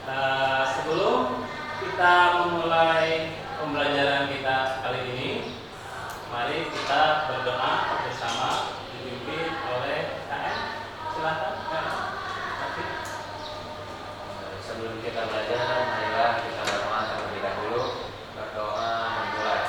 Sebelum kita memulai pembelajaran kita kali ini, mari kita berdoa bersama dipimpin oleh KM. Silakan KM. Sebelum kita belajar, marilah kita berdoa terlebih dahulu. Berdoa memulai.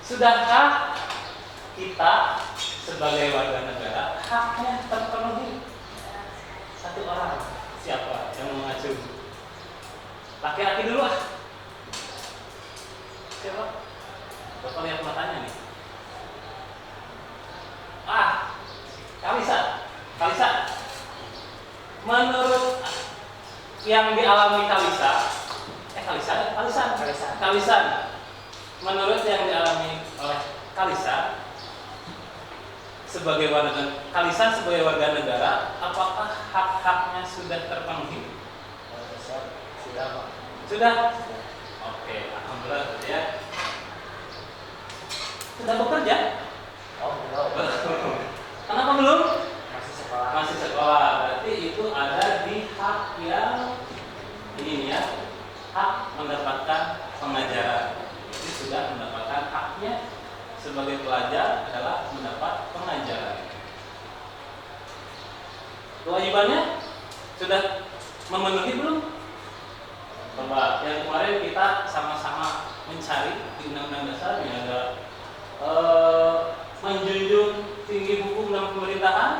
Sudahkah kita sebagai warga negara haknya terpenuhi? Satu orang, siapa yang mengacu? Laki-laki dulu ah. Siapa? Bapak lihat matanya nih. Kalisa. Menurut yang dialami Kalisan. Menurut yang dialami oleh Kalisan sebagai warga negara, apakah hak-haknya sudah terpenuhi? Sudah, Pak. Sudah? Oke, alhamdulillah ya. Sudah bekerja? Oh, belum. Kenapa belum? Masih sekolah. Berarti itu ada di hak yang ini ya, hak mendapatkan pengajaran. Jadi sudah mendapatkan haknya sebagai pelajar adalah mendapat pengajaran. Kewajibannya sudah memenuhi belum? Coba yang kemarin kita sama-sama mencari di Undang-Undang Dasar ini ada menjunjung tinggi hukum dan pemerintahan,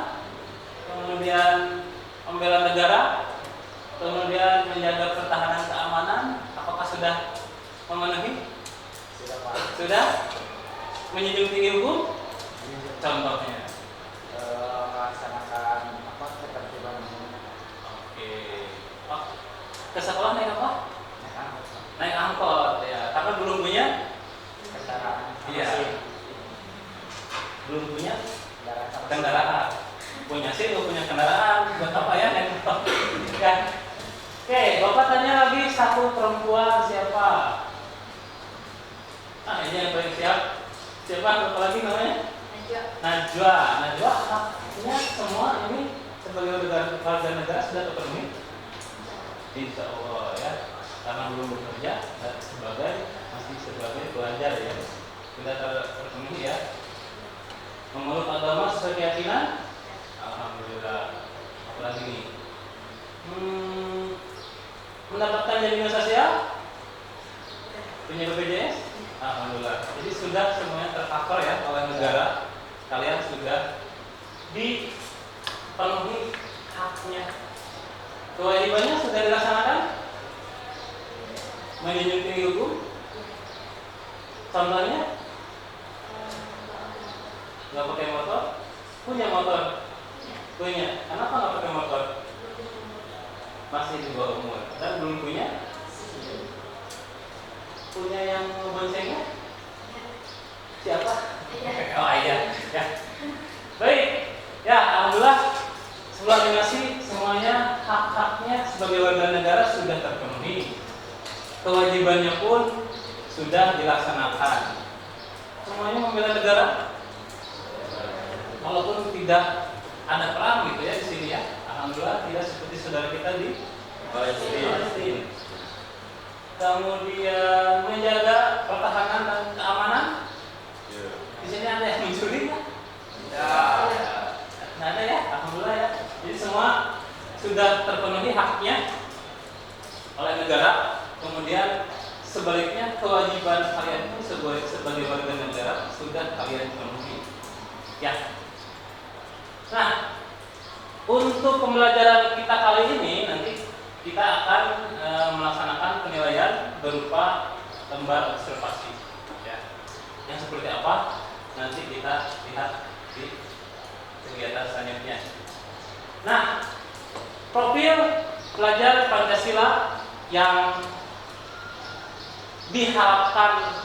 kemudian pembela negara, kemudian menjaga pertahanan keamanan, apakah sudah memenuhi? Sudah Pak. Sudah? Menjunjung tinggi hukum? Contohnya? Melaksanakan ketertiban umum. Oke. Oh, ke sekolah naik apa? Nah, Naik angkot ya. Karena belum punya? kendaraan. Iya. Belum punya Kendaraan sama kendaraan. Punya sih, belum punya kendaraan. Buat apa ya naik angkot? Kan? Oke, Bapak tanya lagi satu perempuan siapa? Ah, ini yang paling siap. Siapa? Apa lagi namanya? Najwa. Najwa artinya semua ini sebagai warga negara sudah terpenuhi. Insya Allah ya, karena belum bekerja masih sebagai pelajar ya, sudah terpenuhi ya. Memeluk agama sesuai keyakinan, alhamdulillah. Apalagi nih, mendapatkan jaminan sosial, punya BPJS, alhamdulillah. Jadi sudah semuanya tercover ya oleh negara. Kalian sudah dipenuhi haknya. Kewajibannya sudah dilaksanakan? Menjunjung tinggi hukum? Contohnya? Nggak pakai motor? Punya motor? Punya. Kenapa nggak pakai motor? Masih di bawah umur. Dan belum punya? Punya yang boncengnya? Siapa? Oh iya. Ya. Baik. Ya, alhamdulillah. Subordinasi semuanya hak-haknya sebagai warga negara sudah terpenuhi. Kewajibannya pun sudah dilaksanakan. Semuanya membela negara. Walaupun tidak ada perang gitu ya di sini ya. Alhamdulillah tidak seperti saudara kita di Palestina. Kemudian menjaga pertahanan dan keamanan. Di sini ada yang mencuri nggak? Nggak ada ya, alhamdulillah ya. Jadi semua sudah terpenuhi haknya oleh negara. Kemudian sebaliknya kewajiban kalian itu sebagai warga negara sudah kalian penuhi. Ya. Nah, untuk pembelajaran kita kali ini nanti kita akan melaksanakan penilaian berupa lembar observasi. Ya. Yang seperti apa? Nanti kita lihat di kegiatan selanjutnya. Nah, profil pelajar Pancasila yang diharapkan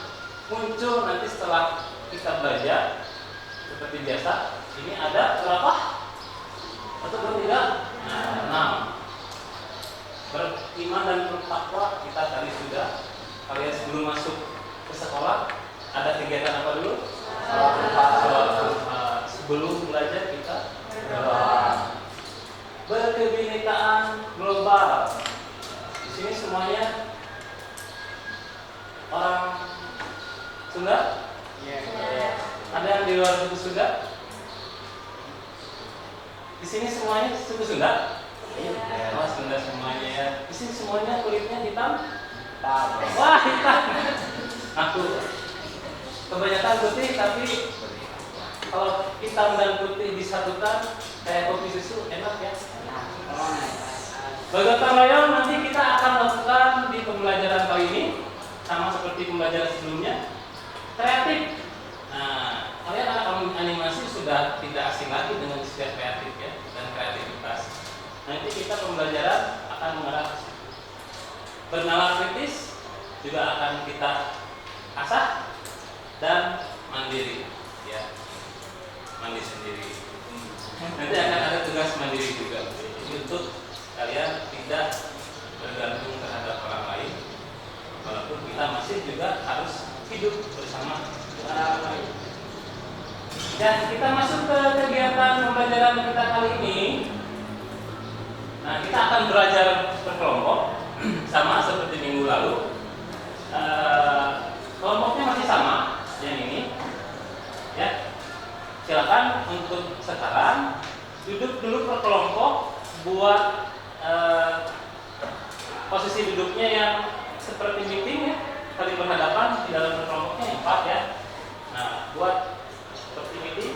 muncul nanti setelah kita belajar seperti biasa. Ini ada berapa? Atau bertiga? 6. Beriman dan bertakwa kita tadi sudah. Kalian sebelum masuk ke sekolah ada kegiatan apa dulu? Sebelum belajar kita berdoa. Berkebinekaan global. Di sini semuanya orang Sunda? Ada yang di luar suku Sunda? Di sini semuanya suku Sunda? Oh, Sunda semuanya ya. Di sini semuanya kulitnya hitam? Wah, hitam. Aku kebanyakan putih, tapi kalau hitam dan putih disatukan kayak kopi susu enak ya. Gotong royong nanti kita akan lakukan di pembelajaran kali ini sama seperti pembelajaran sebelumnya. Kreatif. Nah, kalian anak animasi sudah tidak asing lagi dengan istilah kreatif ya dan kreativitas. Nanti kita pembelajaran akan mengarah ke situ. Bernalar kritis juga akan kita asah dan mandiri ya, mandi sendiri. Nanti akan ada tugas mandiri juga. Jadi untuk kalian tidak bergantung terhadap orang lain, walaupun kita masih juga harus hidup bersama orang lain. Dan kita masuk ke kegiatan pembelajaran kita kali ini. Nah, kita akan belajar berkelompok sama seperti minggu lalu. Kelompoknya masih sama yang ini. Ya. Silakan untuk sekarang duduk dulu per kelompok, buat posisi duduknya yang seperti meeting ya, saling berhadapan di dalam kelompoknya 4 ya. Nah, buat seperti meeting,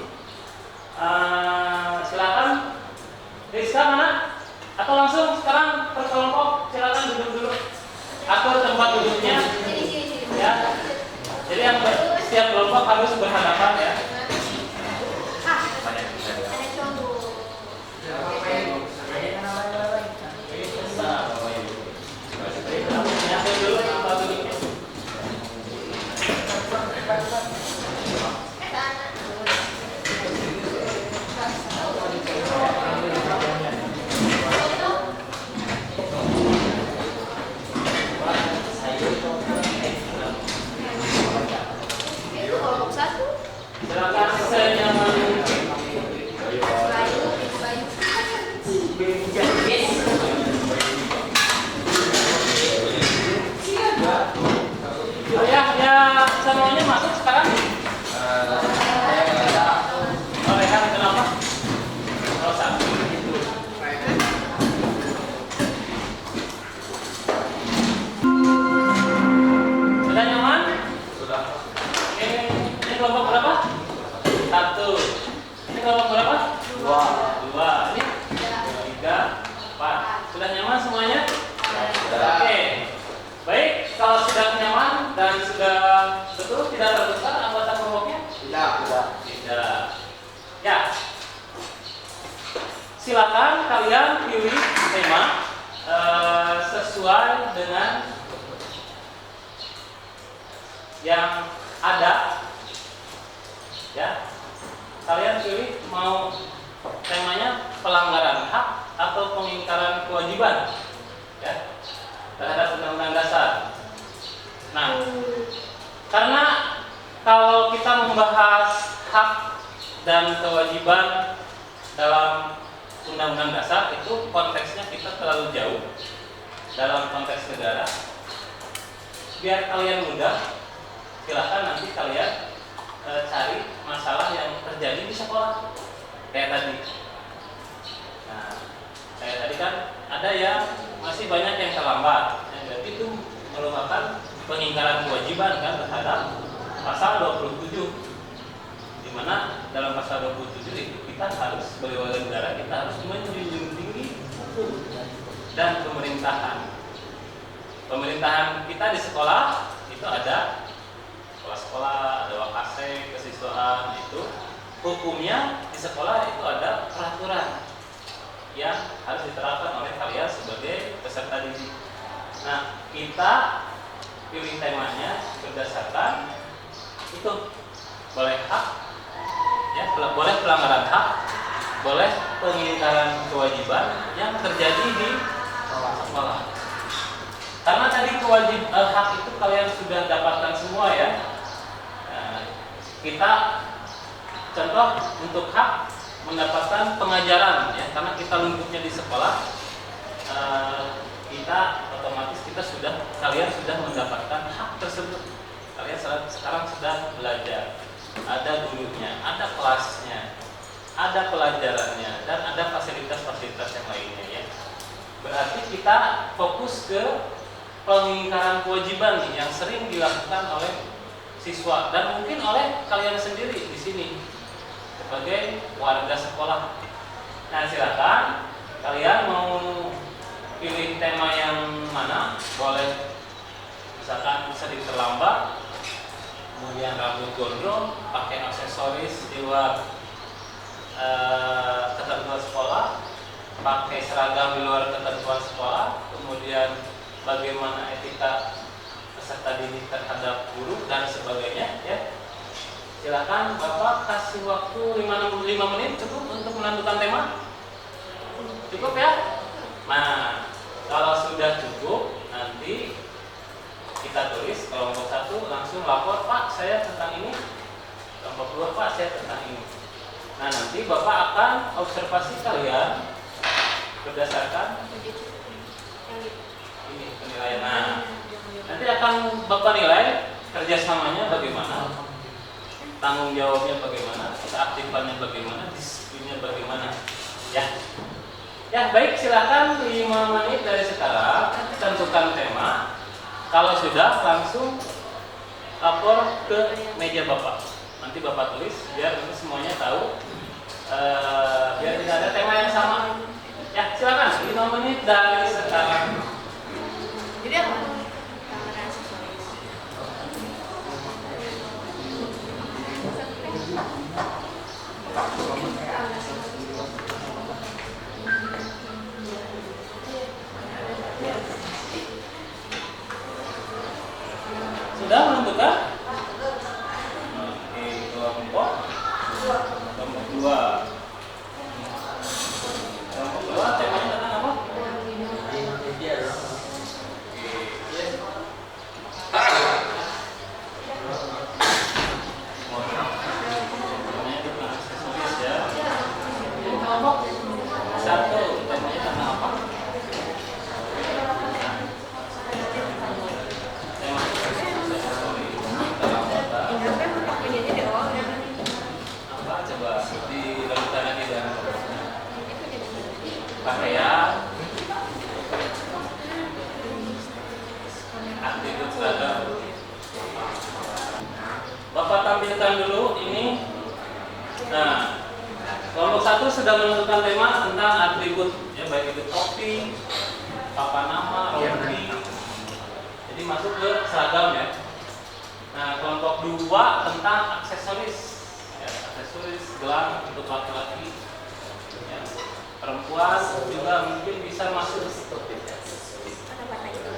silakan. Rizka mana? Atau langsung sekarang per kelompok silakan duduk dulu. Atur tempat duduknya. Ya. Jadi yang setiap kelompok harus berhadapan ya. Silakan senyaman ya semuanya masuk sekarang. Rekan kenapa? Oh, satu. Sudah nyaman? Sudah. Ini kelompok berapa? Satu. Ini kelompok berapa? Dua. Ini tiga, empat. Sudah nyaman semuanya? Sudah. Oke. Baik, kalau sudah nyaman dan sudah betul tidak terbesar anggota kelompoknya? Tidak. Ya. Silakan kalian pilih tema sesuai dengan yang ada. Ya. Kalian pilih mau temanya pelanggaran hak atau pengingkaran kewajiban. Ya. Terhadap Undang-Undang Dasar. Nah, karena kalau kita membahas hak dan kewajiban dalam Undang-Undang Dasar itu konteksnya kita terlalu jauh dalam konteks negara. Biar kalian mudah, silakan nanti kalian cari masalah yang terjadi di sekolah kayak tadi. Nah, kayak tadi kan ada yang masih banyak yang terlambat. Berarti itu merupakan pengingkaran kewajiban kan terhadap pasal 27. Di mana dalam pasal 27 itu kita harus sebagai warga negara kita harus menjunjung tinggi hukum dan pemerintahan. Pemerintahan kita di sekolah itu ada sekolah-sekolah, ada wakase, kesiswaan itu. Hukumnya di sekolah itu ada peraturan yang harus diterapkan oleh kalian sebagai peserta didik. Nah, kita pilih temanya berdasarkan itu boleh hak, ya boleh pelanggaran hak, boleh pengingkaran kewajiban yang terjadi di sekolah. Karena tadi hak itu kalian sudah dapatkan semua ya. Nah, kita contoh untuk hak mendapatkan pengajaran ya, karena kita lingkupnya di sekolah, kita otomatis kalian sudah mendapatkan hak tersebut. Kalian sekarang sudah belajar, ada gurunya, ada kelasnya, ada pelajarannya, dan ada fasilitas-fasilitas yang lainnya ya. Berarti kita fokus ke pengingkaran kewajiban nih, yang sering dilakukan oleh siswa dan mungkin oleh kalian sendiri di sini sebagai warga sekolah. Nah, silakan kalian mau pilih tema yang mana, boleh misalkan sering terlambat, kemudian rambut gondrong, pakai aksesoris di luar ketentuan sekolah, pakai seragam di luar ketentuan sekolah, kemudian bagaimana etika peserta didik terhadap guru dan sebagainya ya. Silakan Bapak kasih waktu 5 menit cukup untuk menentukan tema. Cukup ya? Nah, kalau sudah cukup nanti kita tulis kelompok 1 langsung lapor, Pak saya tentang ini. Kelompok 2, Pak saya tentang ini. Nah, nanti Bapak akan observasi kalian berdasarkan ini penilaian. Nah, nanti akan Bapak nilai kerjasamanya bagaimana, tanggung jawabnya bagaimana, keaktifannya bagaimana, disiplinnya bagaimana. Ya baik, silakan 5 menit dari sekarang tentukan tema. Kalau sudah langsung lapor ke meja Bapak. Nanti Bapak tulis biar nanti semuanya tahu, biar tidak ada tema yang sama. Ya silakan 5 menit. menit dari sekarang. Jadi apa? Kamera aksesoris. Sudah menentukan? Oke, kelompok 2. Kelompok 2 temanya tentang apa? Temanya tentang aksesoris ya. Kelompok 1 temanya tentang apa? Tema aksesoris. Ingatnya pakainya di awal ya. Apa coba dilanjutkan lagi dan pakaian atribut seragam. Bapak tampilkan dulu ini. Nah, kelompok 1 sudah menentukan tema tentang atribut ya, baik itu topi, papan nama, rompi. Jadi masuk ke seragam ya. Nah, kelompok 2 tentang aksesoris. Ya, aksesoris gelang untuk laki-laki. Ya, perempuan juga mungkin bisa masuk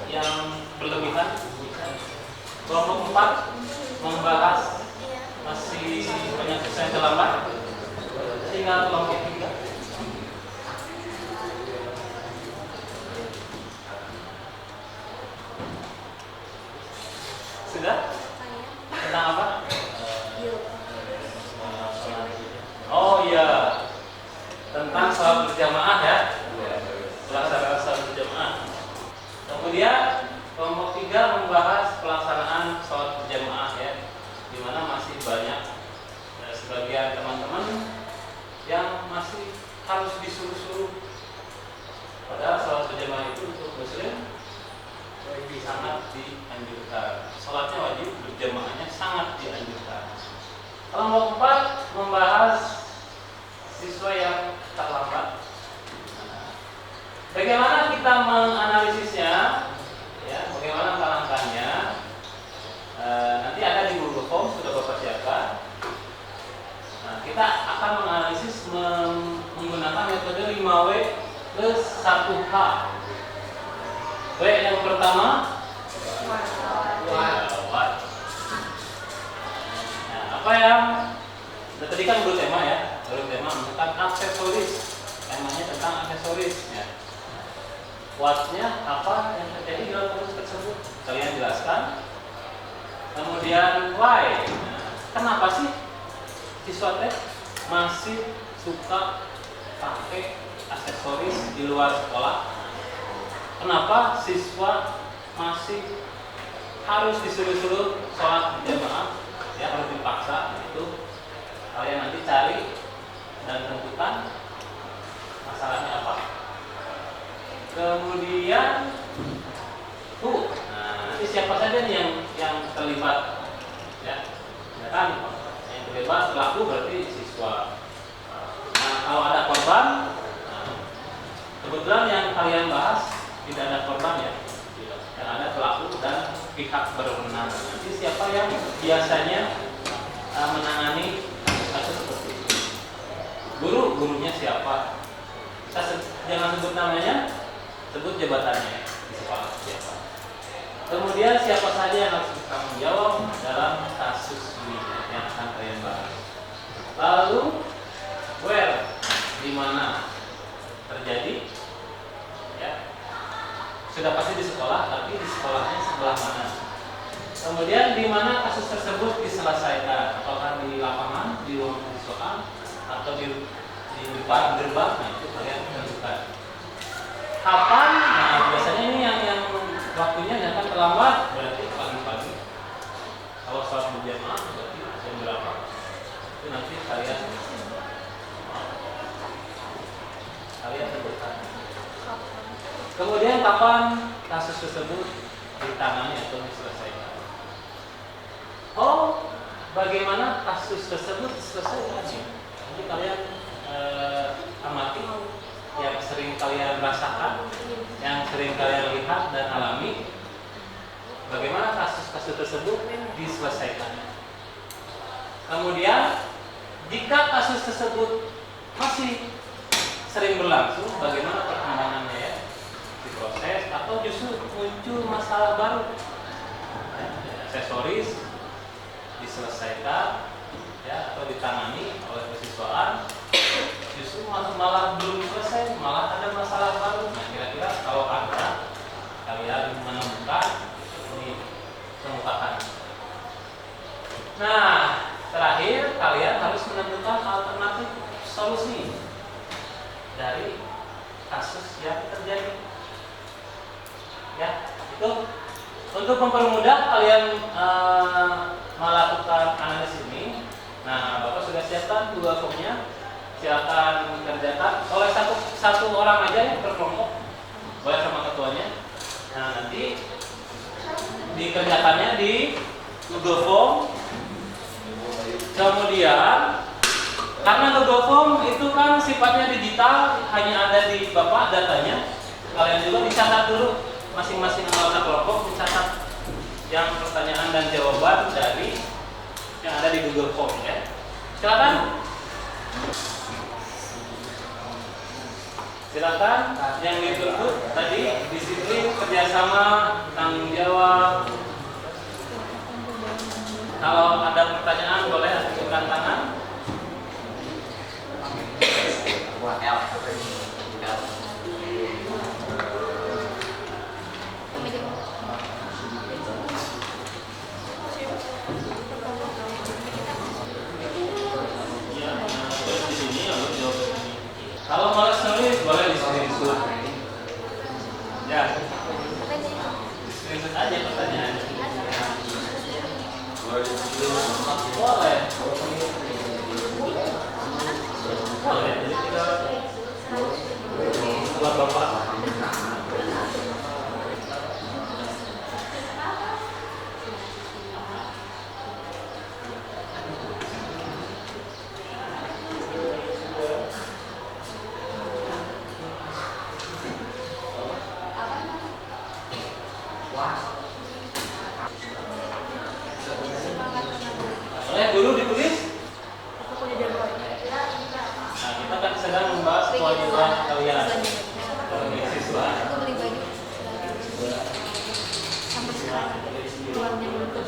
yang berlebihan. Kelompok 4 membahas masih banyak yang terlambat. Tinggal kelompok 3. Sudah? Tentang apa? Oh iya, tentang sholat berjamaah ya. Pelaksanaan sholat berjamaah. Kemudian kelompok 3 membahas pelaksanaan sholat berjamaah ya, di mana masih banyak sebagian teman-teman yang masih harus disuruh-suruh. Padahal sholat berjamaah itu untuk muslim sangat dianjurkan. Sholatnya wajib, berjamaahnya sangat dianjurkan. Kelompok 4 membahas siswa yang terlambat. Bagaimana kita menganalisisnya? Ya, bagaimana melangkahnya? Nanti ada di Google Form sudah Bapak siapkan. Nah, kita akan menganalisis menggunakan metode 5W plus 1H. W yang pertama what. Nah, apa yang tadi kan baru tema ya, tentang aksesoris. Temanya tentang aksesoris ya. What-nya apa yang terjadi dalam kasus tersebut? Kalian jelaskan. Kemudian why. Nah, kenapa sih siswa teh masih suka pakai aksesoris di luar sekolah? Kenapa siswa masih harus disuruh-suruh sholat berjamaah? Ya, harus dipaksa. Itu kalian nanti cari dan tentukan masalahnya apa. Kemudian nah, nanti siapa saja nih yang terlibat? Ya, kan yang terlibat pelaku berarti siswa. Nah, kalau ada korban, kebetulan yang kalian bahas tidak ada korban ya, yang ada pelaku dan pihak berwenang. Nanti siapa yang biasanya menangani kasus seperti itu? Gurunya siapa? Kita jangan sebut namanya, sebut jabatannya di sekolah siapa. Kemudian siapa saja yang harus bertanggung jawab dalam kasus ini yang akan kalian bahas. Lalu where, di mana terjadi? Ya, sudah pasti di sekolah, tapi di sekolahnya sebelah mana? Kemudian di mana kasus tersebut diselesaikan? Apakah di lapangan, di ruang mahasiswa, atau di depan gerbang? Nah, itu kalian tentukan. Kapan? Nah, biasanya ini yang waktunya jangan terlambat, berarti pagi-pagi. Kalau sholat berjamaah berarti jam berapa? Itu nanti kalian tentukan. Kemudian kapan kasus tersebut ditangani atau diselesaikan? Oh, bagaimana kasus tersebut diselesaikan? Nanti kalian amati yang sering kalian rasakan bagaimana kasus-kasus tersebut diselesaikan. Kemudian jika kasus tersebut masih sering berlangsung, bagaimana perkembangannya ya, diproses atau justru muncul masalah baru, ya, aksesoris diselesaikan ya atau ditangani oleh persiswaan, justru malah belum selesai, malah ada masalah baru. Nah, kira-kira kalau ada kalian menemukan ini, kemukakan. Nah, terakhir kalian harus menentukan alternatif solusi dari kasus yang terjadi. Ya, itu untuk mempermudah kalian melakukan analisis ini. Nah, Bapak sudah siapkan 2 formnya. Silakan kerjakan oleh satu orang aja ya per kelompok. Boleh sama ketuanya. Nah, nanti dikerjakannya di Google Form. Kemudian karena Google Form itu kan sifatnya digital, hanya ada di Bapak datanya. Kalian juga dicatat dulu, masing-masing anggota kelompok mencatat yang pertanyaan dan jawaban dari yang ada di Google Form ya. Silakan. Silakan yang dituntut tadi disiplin, kerjasama, tanggung jawab. Kalau ada pertanyaan boleh ajukan tangan. Kalau malas nulis boleh di screenshot. Ya. Screenshot aja pertanyaannya. Boleh. Boleh. Jadi kita buat Bapak. Dulu ditulis. Nah, kita kan sedang membahas kewajiban kalian sebagai siswa. Sampai sekarang keluarnya untuk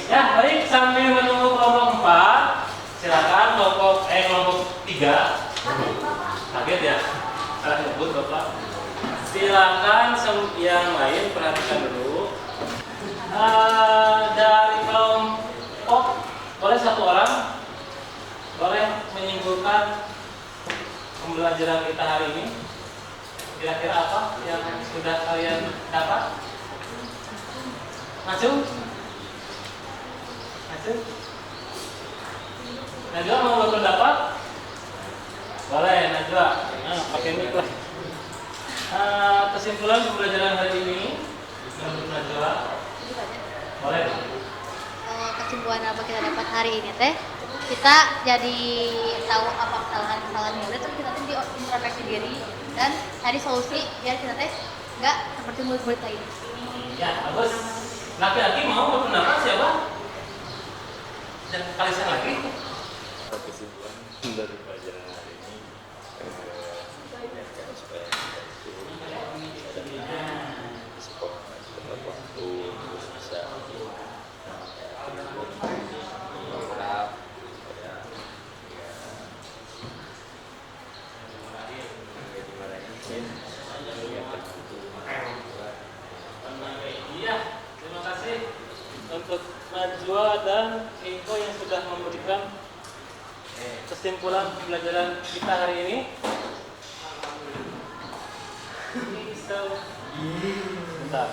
ya, baik, sambil menunggu kelompok 4, silakan kelompok 3. Kaget ya? Salah nyebut Bapak. Silakan yang lain perhatikan dulu. Dari kelompok boleh 1 orang boleh menyimpulkan pembelajaran kita hari ini. Kira-kira apa yang sudah kalian dapat? Maju. Najwa mau berpendapat? Boleh, Najwa. Nah, pakai mic lah. Kesimpulan pembelajaran hari ini menurut Najwa. Boleh. Kesimpulan apa kita dapat hari ini teh? Kita jadi tahu apa kesalahan-kesalahan murid, terus kita tuh introspeksi diri dan cari solusi biar kita teh nggak seperti murid-murid lain. Ya, bagus. Laki-laki mau berpendapat siapa? Dan kalian lagi. Kesimpulan dari pelajaran hari ini ingatkan supaya kita itu ada support tepat waktu terus bisa Najwa dan Eko yang sudah memberikan kesimpulan pembelajaran kita hari ini. Bentar.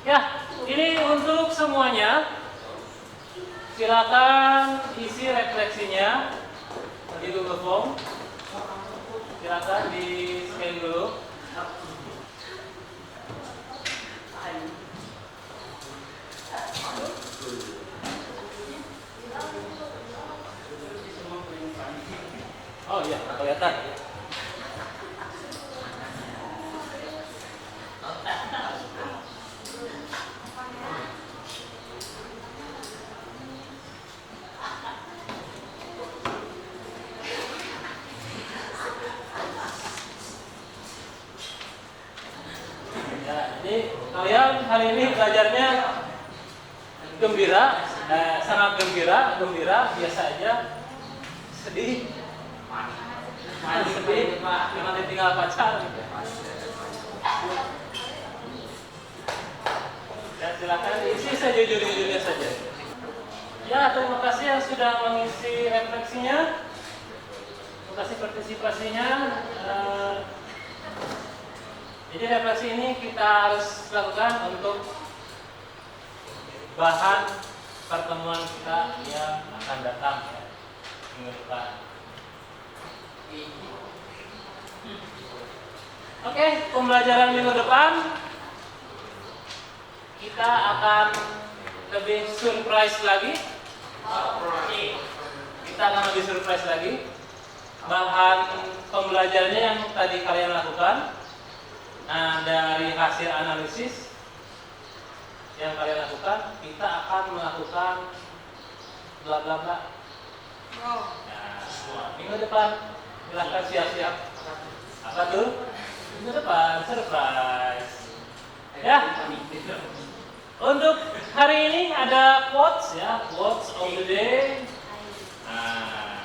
Ya, ini untuk semuanya. Silakan isi refleksinya di Google Form. Silakan di scan dulu. Oh iya, kelihatan. Ya, jadi kalian hari ini belajarnya gembira, sangat gembira, biasa aja, sedih, sedih, nanti tinggal pacar. Ya, silakan isi sejujur-jujurnya saja. Ya, terima kasih yang sudah mengisi refleksinya, terima kasih partisipasinya. Jadi refleksi ini kita harus lakukan untuk bahan pertemuan kita yang akan datang ya, minggu depan. Oke, pembelajaran minggu depan kita akan lebih surprise lagi. Kita akan lebih surprise lagi. Bahan pembelajarannya yang tadi kalian lakukan, dari hasil analisis yang kalian lakukan, kita akan melakukan bla bla bla. Nah, minggu depan silahkan siap-siap. Apa tuh? Minggu depan surprise. Ya. Untuk hari ini ada quotes ya, quotes of the day. Nah,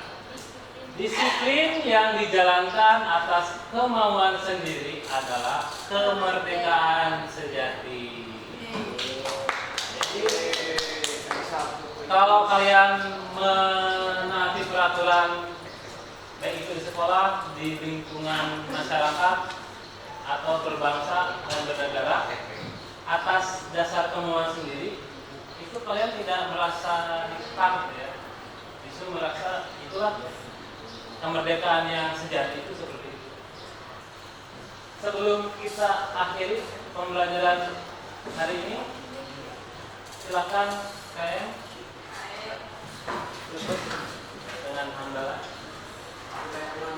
disiplin yang dijalankan atas kemauan sendiri adalah kemerdekaan sejati. Kalau kalian menaati peraturan baik itu di sekolah, di lingkungan masyarakat atau berbangsa dan bernegara atas dasar kemauan sendiri, itu kalian tidak merasa dikekang ya. Justru merasa itulah kemerdekaan yang sejati itu seperti itu. Sebelum kita akhiri pembelajaran hari ini, silakan kalian tutup dengan hamdalah.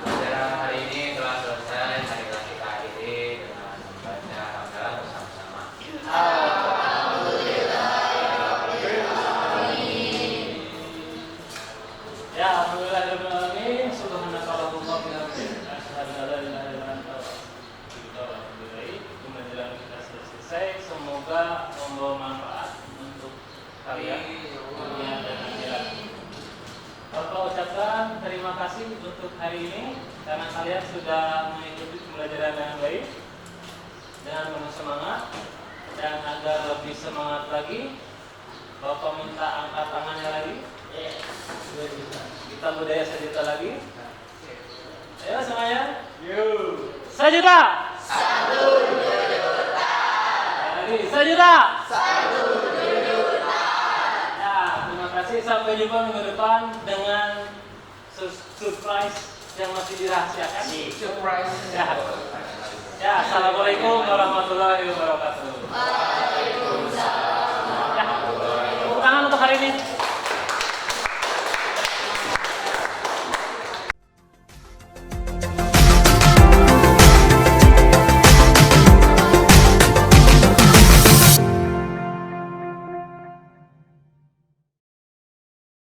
Pembelajaran hari ini telah selesai. Marilah kita akhiri dengan membaca hamdalah bersama-sama. Ya, alhamdulillahirobbilalamin. Subhanakallahumma wa bihamdika, asyhadu an la ilaha illa anta, astaghfiruka wa atubu ilaik. Pembelajaran kita sudah selesai. Semoga membawa manfaat untuk kalian dunia dan akhirat. Bapak ucapkan terima kasih untuk hari ini karena kalian sudah mengikuti pembelajaran dengan baik dengan penuh semangat, dan agar lebih semangat lagi, Bapak minta angkat tangannya lagi. Kita budaya sejuta lagi. Ayo semuanya. Yuk. Sejuta. 1 juta. Lagi sejuta. 1 juta. Ya, terima kasih. Sampai jumpa minggu depan dengan surprise yang masih dirahasiakan. Surprise. Ya. Ya, assalamualaikum warahmatullahi wabarakatuh. Waalaikumsalam. Ya, tepuk tangan untuk hari ini.